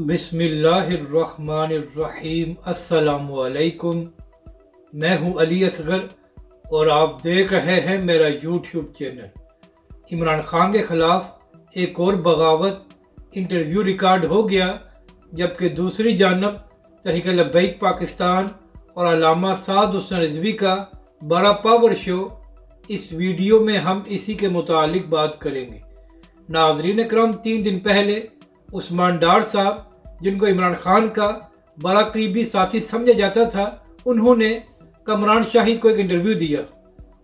बिस्मिल्लाहिर्रहमानिर्रहीम। अस्सलामुअलैकुम। मैं हूं अली असगर और आप देख रहे हैं मेरा यूट्यूब चैनल। इमरान खान के ख़िलाफ़ एक और बगावत इंटरव्यू रिकॉर्ड हो गया, जबकि दूसरी जानब तहरीक लब्बैक पाकिस्तान और अल्लामा साद हुसैन रिज़वी का बड़ा पावर शो। इस वीडियो में हम इसी के मुतालिक बात करेंगे। नाज़रीन करम, 3 दिन पहले उस्मान डार साहब, जिनको इमरान खान का बड़ा करीबी साथी समझा जाता था, उन्होंने कमरान शाहिद को एक इंटरव्यू दिया।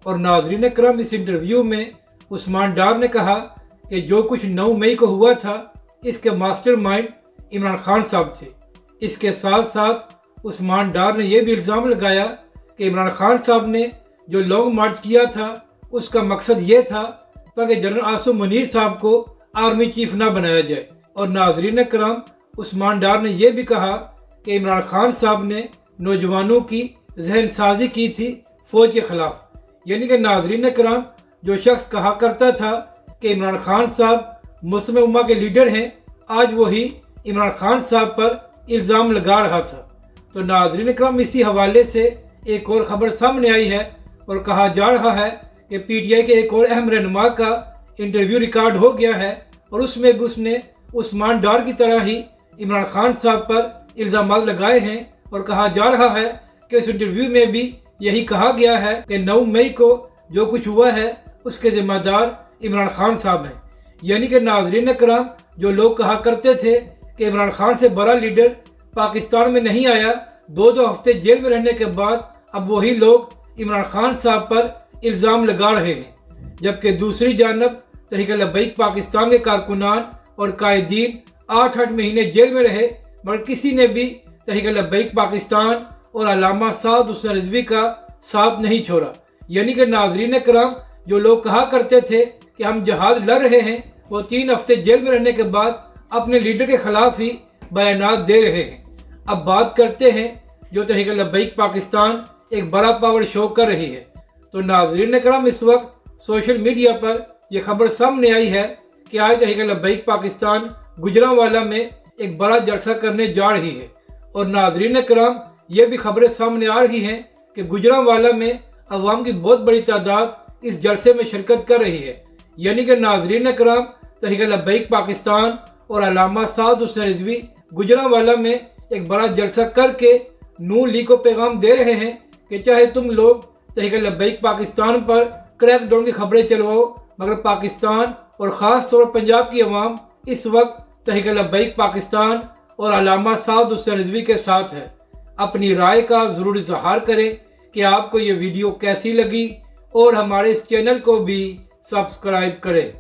और नाज़रीन करम, इस इंटरव्यू में उस्मान डार ने कहा कि जो कुछ 9 मई को हुआ था, इसके मास्टरमाइंड इमरान खान साहब थे। इसके साथ साथ उस्मान डार ने यह भी इल्ज़ाम लगाया कि इमरान खान साहब ने जो लॉन्ग मार्च किया था, उसका मकसद ये था ताकि जनरल आसिम मुनीर साहब को आर्मी चीफ ना बनाया जाए। और नाज़रीन करम, उस्मान डार ने यह भी कहा कि इमरान खान साहब ने नौजवानों की जहन साजी की थी फ़ौज के ख़िलाफ़। यानी कि नाज़रीन करम, जो शख्स कहा करता था कि इमरान खान साहब मुस्लिम उम्मा के लीडर हैं, आज वही इमरान खान साहब पर इल्ज़ाम लगा रहा था। तो नाज़रीन करम, इसी हवाले से एक और ख़बर सामने आई है और कहा जा रहा है कि PTI के एक और अहम रहनुमा का इंटरव्यू रिकॉर्ड हो गया है और उसमें भी उसने उस्मान डार की तरह ही इमरान खान साहब पर इल्ज़ाम लगाए हैं। और कहा जा रहा है कि इस इंटरव्यू में भी यही कहा गया है कि 9 मई को जो कुछ हुआ है उसके ज़िम्मेदार इमरान खान साहब हैं। यानी कि नाज़रीन करम, जो लोग कहा करते थे कि इमरान खान से बड़ा लीडर पाकिस्तान में नहीं आया, 2 हफ्ते जेल में रहने के बाद अब वही लोग इमरान खान साहब पर इल्ज़ाम लगा रहे हैं। जबकि दूसरी जानब तहरीक लब्बैक पाकिस्तान के कारकुनान और कायदीन 8 महीने जेल में रहे, मगर किसी ने भी तहरीक लब्बैक पाकिस्तान और अल्लामा साद हुसैन रिज़वी का साथ नहीं छोड़ा। यानी कि नाज़रीन करम, जो लोग कहा करते थे कि हम जहाद लड़ रहे हैं, वो 3 हफ्ते जेल में रहने के बाद अपने लीडर के ख़िलाफ़ ही बयानात दे रहे हैं। अब बात करते हैं जो तहरीक लब्बैक पाकिस्तान एक बड़ा पावर शो कर रही है। तो नाज़रीन करम, इस वक्त सोशल मीडिया पर यह खबर सामने आई है कि आज तहरीक लब्बैक पाकिस्तान गुजरांवाला में एक बड़ा जलसा करने जा रही है। और नाज़रीन करम, ये भी खबरें सामने आ रही हैं कि गुजरांवाला में अवाम की बहुत बड़ी तादाद इस जलसे में शिरकत कर रही है। यानी कि नाज़रीन करम, तहरीक लब्बैक पाकिस्तान और अल्लामा साद हुसैन रिज़वी गुजरांवाला में एक बड़ा जलसा करके नून लीग को पैगाम दे रहे हैं कि चाहे तुम लोग तहरीक लब्बैक पाकिस्तान पर क्रैकडाउन की खबरें चलवाओ, मगर पाकिस्तान और ख़ास तौर पर पंजाब की अवाम इस वक्त तहरीक लब्बैक पाकिस्तान और अल्लामा साद हुसैन रिज़वी के साथ है। अपनी राय का ज़रूर इज़हार करें कि आपको ये वीडियो कैसी लगी और हमारे इस चैनल को भी सब्सक्राइब करें।